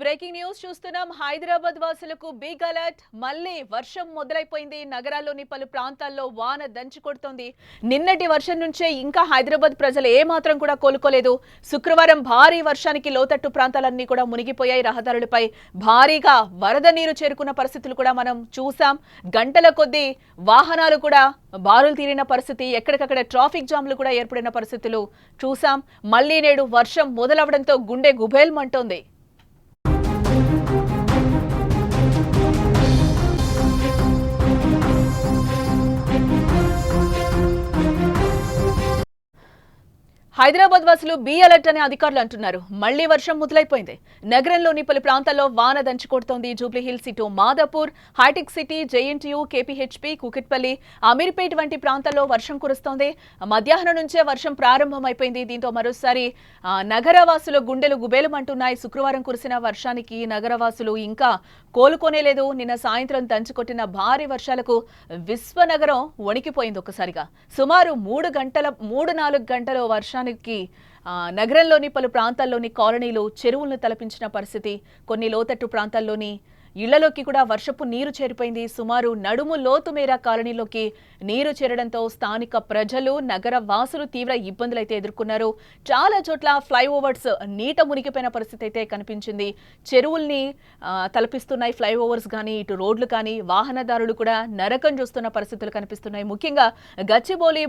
Breaking news చూస్తున్నాం. హైదరాబాద్ వాసులకు big alert. మళ్ళీ వర్షం మొదలైపోయింది. నగరాల్లోని పలు ప్రాంతాల్లో వాన దంచి కొడుతోంది. నిన్నటి వర్షం నుంచే ఇంకా హైదరాబాద్ ప్రజలు ఏమాత్రం కూడా కోలుకోలేదు. శుక్రవారం భారీ వర్షానికి లోతట్టు ప్రాంతాలన్నీ కూడా మునిగిపోయాయి. రహదారులపై భారీగా వరద నీరు చేరుకున్న పరిస్థితులు కూడా మనం చూసాం. గంటల కొద్దీ వాహనాలు కూడా బారులు తీరిన పరిస్థితి, ఎక్కడికక్కడ ట్రాఫిక్ జామ్లు కూడా ఏర్పడిన పరిస్థితులు చూసాం. మళ్లీ నేడు వర్షం మొదలవడంతో గుండె గుబేల్మంటోంది. హైదరాబాద్ వాసులు బి అలర్ట్ అని అధికారులు అంటున్నారు. మళ్లీ వర్షం మొదలైపోయింది. నగరంలోని పలు ప్రాంతాల్లో వాన దంచి కొడుతోంది. జూబ్లీహిల్స్ ఇటు మాదాపూర్, హైటెక్ సిటీ, జేఎన్టీయూ, కేపీహెచ్పీ, కూకట్పల్లి, అమీర్పేట్ వంటి ప్రాంతాల్లో వర్షం కురుస్తోంది. మధ్యాహ్నం నుంచే వర్షం ప్రారంభమైపోయింది. దీంతో మరోసారి నగరవాసుల గుండెలు గుబేలమంటున్నాయి. శుక్రవారం కురిసిన వర్షానికి నగరవాసులు ఇంకా కోలుకోనేలేదు. నిన్న సాయంత్రం దంచుకొట్టిన భారీ వర్షాలకు విశ్వనగరం వణికిపోయింది. ఒక్కసారిగా సుమారు 3-4 గంటల వర్షానికి నగరంలోని పలు ప్రాంతాల్లోని కాలనీలు చెరువులను తలపించిన పరిస్థితి. కొన్ని లోతట్టు ప్రాంతాల్లోని ఇళ్లలోకి కూడా వర్షపు నీరు చేరిపోయింది. సుమారు నడుము లోతు మేర కాలనీలోకి నీరు చేరడంతో స్థానిక ప్రజలు, నగర వాసులు తీవ్ర ఇబ్బందులైతే ఎదుర్కొన్నారు. చాలా చోట్ల ఫ్లైఓవర్స్ నీట మునిగిపోయిన పరిస్థితి అయితే కనిపించింది. చెరువుల్ని తలపిస్తున్నాయి ఫ్లైఓవర్స్ కానీ, ఇటు రోడ్లు కానీ. వాహనదారులు కూడా నరకం చూస్తున్న పరిస్థితులు కనిపిస్తున్నాయి. ముఖ్యంగా గచ్చిబౌలి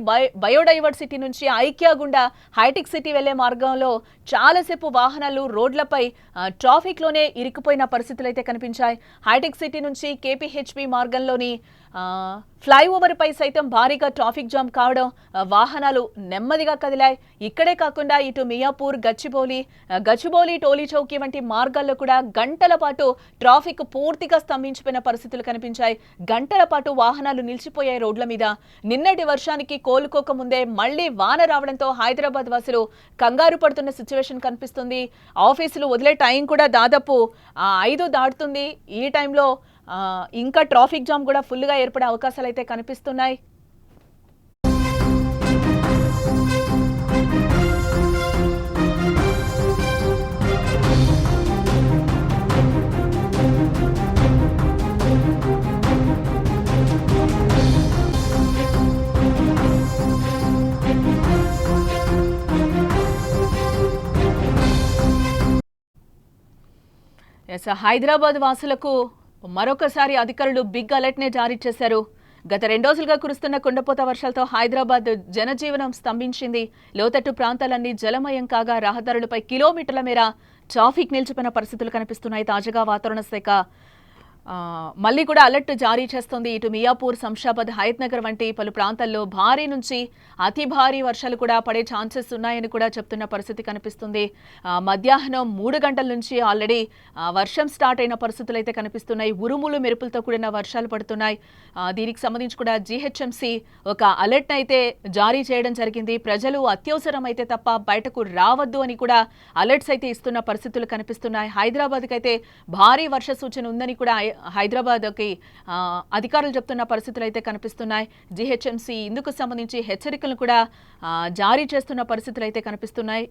బయోడైవర్సిటీ నుంచి ఐక్యా గుండా హైటెక్ సిటీ వెళ్లే మార్గంలో చాలాసేపు వాహనాలు రోడ్లపై ట్రాఫిక్ లోనే ఇరుక్కుపోయిన పరిస్థితులు అయితే కనిపించాయి. హైటెక్ సిటీ నుంచి కేపీహెచ్పీ మార్గంలోని ఫ్లైఓవర్ పై సైతం భారీగా ట్రాఫిక్ జామ్ కావడం, వాహనాలు నెమ్మదిగా కదిలాయి. ఇక్కడే కాకుండా ఇటు మియాపూర్, గచ్చిబౌలి, టోలీ చౌకీ వంటి మార్గాల్లో కూడా గంటల పాటు ట్రాఫిక్ పూర్తిగా స్తంభించిపోయిన పరిస్థితులు కనిపించాయి. గంటల పాటు వాహనాలు నిలిచిపోయాయి రోడ్ల మీద. నిన్నటి వర్షానికి కోలుకోకముందే మళ్లీ వాన రావడంతో హైదరాబాద్ వాసులు కంగారు పడుతున్న సిచ్యువేషన్ కనిపిస్తుంది. ఆఫీసులు వదిలే టైం కూడా దాదాపు 5 దాటుతుంది. ఈ టైంలో ఇంకా ట్రాఫిక్ జామ్ కూడా ఫుల్గా ఏర్పడే అవకాశాలు అయితే కనిపిస్తున్నాయి. హైదరాబాద్ వాసులకు మరొకసారి అధికారులు బిగ్ అలర్ట్ నే జారీ చేశారు. గత 2 రోజులుగా కురుస్తున్న కుండపోత వర్షాలతో హైదరాబాద్ జనజీవనం స్తంభించింది. లోతట్టు ప్రాంతాలన్నీ జలమయం కాగా రహదారులపై కిలోమీటర్ల మేర ట్రాఫిక్ నిలిచిపోయిన పరిస్థితులు కనిపిస్తున్నాయి. తాజాగా వాతావరణ శాఖ మళ్లీ కూడా అలర్ట్ జారీ చేస్తోంది. ఇటు మియాపూర్, శంషాబాద్, హయత్ నగర్ వంటి పలు ప్రాంతాల్లో భారీ నుంచి అతి భారీ వర్షాలు కూడా పడే ఛాన్సెస్ ఉన్నాయని కూడా చెప్తున్న పరిస్థితి కనిపిస్తుంది. మధ్యాహ్నం 3 గంటల నుంచి ఆల్రెడీ వర్షం స్టార్ట్ అయిన పరిస్థితులు అయితే కనిపిస్తున్నాయి. ఉరుములు మెరుపులతో కూడిన వర్షాలు పడుతున్నాయి. దీనికి సంబంధించి కూడా జీహెచ్ఎంసీ ఒక అలర్ట్ అయితే జారీ చేయడం జరిగింది. ప్రజలు అత్యవసరం అయితే తప్ప బయటకు రావద్దు అని కూడా అలర్ట్స్ అయితే ఇస్తున్న పరిస్థితులు కనిపిస్తున్నాయి. హైదరాబాద్కి అయితే భారీ వర్ష సూచన ఉందని కూడా హైదరాబాద్కి అధికారులు చెప్తున్న పరిస్థితులు అయితే కనిపిస్తున్నాయి. జీహెచ్ఎంసీ ఇందుకు సంబంధించి హెచ్చరికలు కూడా జారీ చేస్తున్న పరిస్థితులు అయితే కనిపిస్తున్నాయి.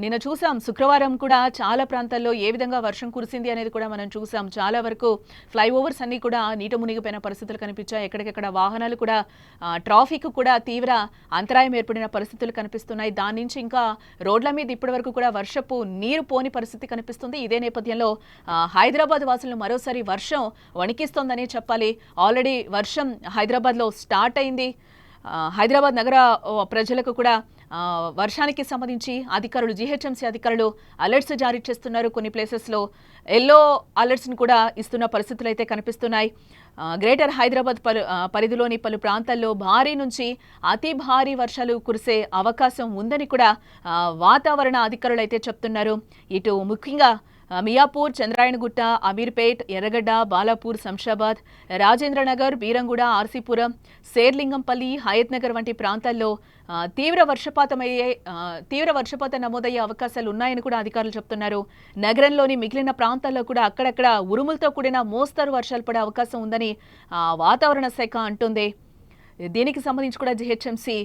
నిన్న చూసాం, శుక్రవారం కూడా చాలా ప్రాంతాల్లో ఏ విధంగా వర్షం కురిసింది అనేది కూడా మనం చూసాం. చాలా వరకు ఫ్లైఓవర్స్ అన్ని కూడా నీట మునిగిపోయిన పరిస్థితులు కనిపించాయి. ఎక్కడికెక్కడ వాహనాలు కూడా ట్రాఫిక్ కూడా తీవ్ర అంతరాయం ఏర్పడిన పరిస్థితులు కనిపిస్తున్నాయి. దాని నుంచి ఇంకా రోడ్ల మీద ఇప్పటి వరకు కూడా వర్షపు నీరు పోని పరిస్థితి కనిపిస్తుంది. ఇదే నేపథ్యంలో హైదరాబాద్ వాసులను మరోసారి వర్షం వణికిస్తోందని చెప్పాలి. ఆల్రెడీ వర్షం హైదరాబాద్లో స్టార్ట్ అయింది. హైదరాబాద్ నగర ప్రజలకు కూడా వర్షానికి సంబంధించి అధికారులు, జీహెచ్ఎంసీ అధికారులు అలర్ట్స్ జారీ చేస్తున్నారు. కొన్ని ప్లేసెస్లో ఎల్లో అలర్ట్స్ని కూడా ఇస్తున్న పరిస్థితులు అయితే కనిపిస్తున్నాయి. గ్రేటర్ హైదరాబాద్ పరిధిలోని పలు ప్రాంతాల్లో భారీ నుంచి అతి భారీ వర్షాలు కురిసే అవకాశం ఉందని కూడా వాతావరణ అధికారులు అయితే చెప్తున్నారు. ఇటు ముఖ్యంగా మియాపూర్, చంద్రాయణగుట్ట, అమీర్పేట్, ఎర్రగడ్డ, బాలాపూర్, శంషాబాద్, రాజేంద్రనగర్, బీరంగూడ, ఆర్సీపురం, శేర్లింగంపల్లి, హయత్ నగర్ వంటి ప్రాంతాల్లో తీవ్ర వర్షపాతం నమోదయ్యే అవకాశాలు ఉన్నాయని కూడా అధికారులు చెప్తున్నారు. నగరంలోని మిగిలిన ప్రాంతాల్లో కూడా అక్కడక్కడ ఉరుములతో కూడిన మోస్తరు వర్షాలు పడే అవకాశం ఉందని వాతావరణ శాఖ అంటుంది. దీనికి సంబంధించి కూడా జీహెచ్ఎంసీ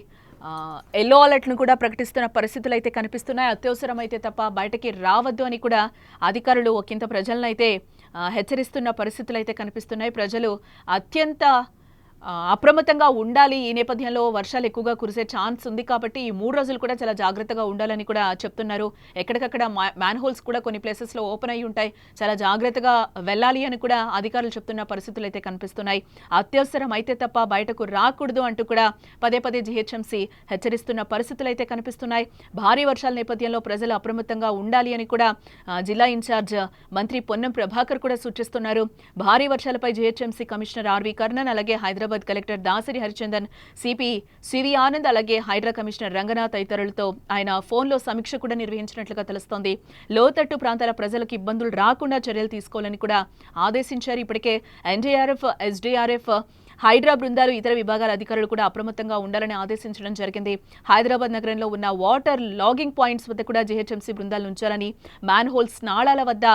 ఎల్లో అలర్ట్ను కూడా ప్రకటిస్తున్న పరిస్థితులు అయితే కనిపిస్తున్నాయి. అత్యవసరమైతే తప్ప బయటకి రావద్దు అని కూడా అధికారులు ఒకంత ప్రజలను అయితే హెచ్చరిస్తున్న పరిస్థితులు అయితే కనిపిస్తున్నాయి. ప్రజలు అత్యంత అప్రమత్తంగా ఉండాలి. ఈ నేపథ్యంలో వర్షాలు ఎక్కువగా కురిసే ఛాన్స్ ఉంది కాబట్టి ఈ 3 రోజులు కూడా చాలా జాగ్రత్తగా ఉండాలని కూడా చెప్తున్నారు. ఎక్కడికక్కడ మ్యాన్ హోల్స్ కూడా కొన్ని ప్లేసెస్లో ఓపెన్ అయ్యి ఉంటాయి. చాలా జాగ్రత్తగా వెళ్ళాలి అని కూడా అధికారులు చెప్తున్న పరిస్థితులు అయితే కనిపిస్తున్నాయి. అత్యవసరం అయితే తప్ప బయటకు రాకూడదు అంటూ కూడా పదే పదే జీహెచ్ఎంసీ హెచ్చరిస్తున్న పరిస్థితులు అయితే కనిపిస్తున్నాయి. భారీ వర్షాల నేపథ్యంలో ప్రజలు అప్రమత్తంగా ఉండాలి అని కూడా జిల్లా ఇన్ఛార్జ్ మంత్రి పొన్నం ప్రభాకర్ కూడా సూచిస్తున్నారు. భారీ వర్షాలపై జీహెచ్ఎంసీ కమిషనర్ ఆర్వి కర్ణన్, అలాగే Hyderabad collector Dasari Harichandan, CP CV Anand, అలాగే హైడ్రా కమిషనర్ రంగనాథ్ తదితరులతో ఆయన ఫోన్లో సమీక్ష కూడా నిర్వహించినట్లుగా తెలుస్తోంది. లోతట్టు ప్రాంతాల ప్రజలకు ఇబ్బందులు రాకుండా చర్యలు తీసుకోవాలని కూడా ఆదేశించారు. ఇప్పటికే ఎన్డీఆర్ఎఫ్, ఎస్డీఆర్ఎఫ్, హైడ్రా బృందాలు, ఇతర విభాగాల అధికారులు కూడా అప్రమత్తంగా ఉండాలని ఆదేశించడం జరిగింది. హైదరాబాద్ నగరంలో ఉన్న వాటర్ లాగింగ్ పాయింట్స్ వద్ద కూడా జీహెచ్ఎంసీ బృందాలు ఉంచాలని, మ్యాన్ హోల్స్, నాళాల వద్ద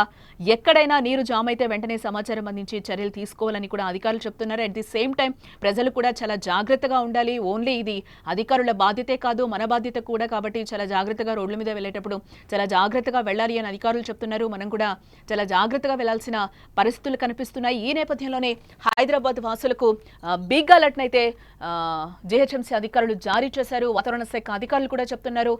ఎక్కడైనా నీరు జామ్ అయితే వెంటనే సమాచారం అందించి చర్యలు తీసుకోవాలని కూడా అధికారులు చెప్తున్నారు. అట్ ది సేమ్ టైం ప్రజలు కూడా చాలా జాగ్రత్తగా ఉండాలి. ఓన్లీ ఇది అధికారుల బాధ్యతే కాదు, మన బాధ్యత కూడా. కాబట్టి చాలా జాగ్రత్తగా రోడ్ల మీద వెళ్ళేటప్పుడు చాలా జాగ్రత్తగా వెళ్ళాలి అని అధికారులు చెప్తున్నారు. మనం కూడా చాలా జాగ్రత్తగా వెళ్లాల్సిన పరిస్థితులు కనిపిస్తున్నాయి. ఈ నేపథ్యంలోనే హైదరాబాద్ వాసులకు బిగ్ అలర్ట్ అయితే జీహెచ్ఎంసీ అధికారులు జారీ చేశారు. వాతావరణ శాఖ అధికారులు కూడా చెప్తున్నారు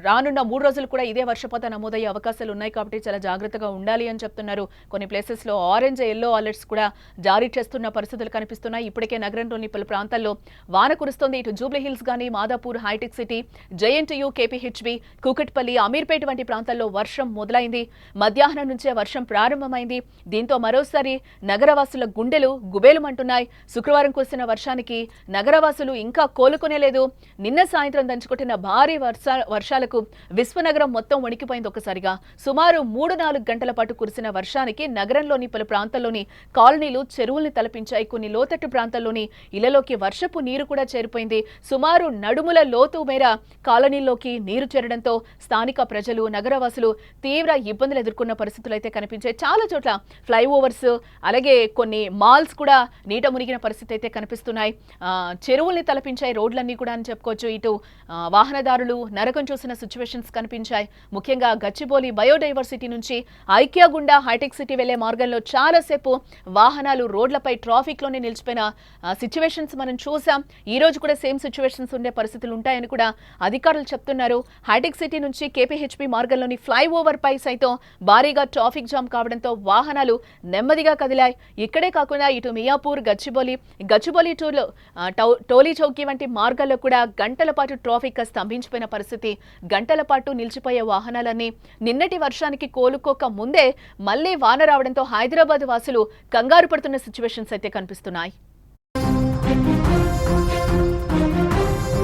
రానున్న 3 రోజులు కూడా ఇదే వర్షపాతం నమోదయ్యే అవకాశాలు ఉన్నాయి కాబట్టి చాలా జాగ్రత్తగా ఉండాలి అని చెప్తున్నారు. కొన్ని ప్లేసెస్ లో ఆరెంజ్, ఎల్లో అలర్ట్స్ కూడా జారీ చేస్తున్న పరిస్థితులు కనిపిస్తున్నాయి. ఇప్పటికే నగరంలోని పలు ప్రాంతాల్లో వాన కురుస్తోంది. ఇటు జూబ్లీ హిల్స్ గానీ, మాదాపూర్, హైటెక్ సిటీ, జేఎన్టీయూ, కేపీహెచ్బీ, కూకట్పల్లి, అమీర్పేట వంటి ప్రాంతాల్లో వర్షం మొదలైంది. మధ్యాహ్నం నుంచే వర్షం ప్రారంభమైంది. దీంతో మరోసారి నగరవాసుల గుండెలు గుబేలుమంటున్నాయి. శుక్రవారం కురిసిన వర్షానికి నగరవాసులు ఇంకా కోలుకునేలేదు. నిన్న సాయంత్రం దంచుకొట్టిన భారీ వర్షాలకు విశ్వనగరం మొత్తం వణికిపోయింది. ఒక్కసారిగా సుమారు 3-4 గంటల పాటు కురిసిన వర్షానికి నగరంలోని పలు ప్రాంతాల్లోని కాలనీలు చెరువుల్ని తలపించాయి. కొన్ని లోతట్టు ప్రాంతాల్లోని ఇళ్లలోకి వర్షపు నీరు కూడా చేరిపోయింది. సుమారు నడుముల లోతు మేర కాలనీల్లోకి నీరు చేరడంతో స్థానిక ప్రజలు, నగరవాసులు తీవ్ర ఇబ్బందులు ఎదుర్కొన్న పరిస్థితులు అయితే కనిపించాయి. చాలా చోట్ల ఫ్లైఓవర్స్, అలాగే కొన్ని మాల్స్ కూడా నీట మునిగిన పరిస్థితి అయితే కనిపిస్తున్నాయి. చెరువుల్ని తలపించాయి రోడ్లన్నీ కూడా అని చెప్పుకోవచ్చు. ఇటు వాహనదారులు నరకం చూసిన సిచ్యువేషన్స్ కనిపించాయి. ముఖ్యంగా గచ్చిబౌలి బయోడైవర్సిటీ నుంచి ఐక్యా గుండా హైటెక్ సిటీ వెళ్లే మార్గంలో చాలాసేపు వాహనాలు రోడ్లపై ట్రాఫిక్ లోనే నిలిచిపోయిన సిచ్యువేషన్స్ మనం చూసాం. ఈ రోజు కూడా సేమ్ సిచ్యువేషన్స్ ఉండే పరిస్థితులు ఉంటాయని కూడా అధికారులు చెప్తున్నారు. హైటెక్ సిటీ నుంచి కేపీహెచ్బీ మార్గంలోని ఫ్లైఓవర్ పై సైతం భారీగా ట్రాఫిక్ జామ్ కావడంతో వాహనాలు నెమ్మదిగా కదిలాయి. ఇక్కడే కాకుండా ఇటు మియాపూర్, గచ్చిబౌలి టోలీ చౌకీ వంటి మార్గాల్లో కూడా గంటల పాటు ట్రాఫిక్ స్తంభించిపోయిన పరిస్థితి. గంటల పాటు నిలిచిపోయే వాహనాలన్నీ నిన్నటి వర్షానికి కోలుకోక ముందే మళ్లీ వాన రావడంతో హైదరాబాద్ వాసులు కంగారు పడుతున్న సిచ్యువేషన్స్ అయితే కనిపిస్తున్నాయి.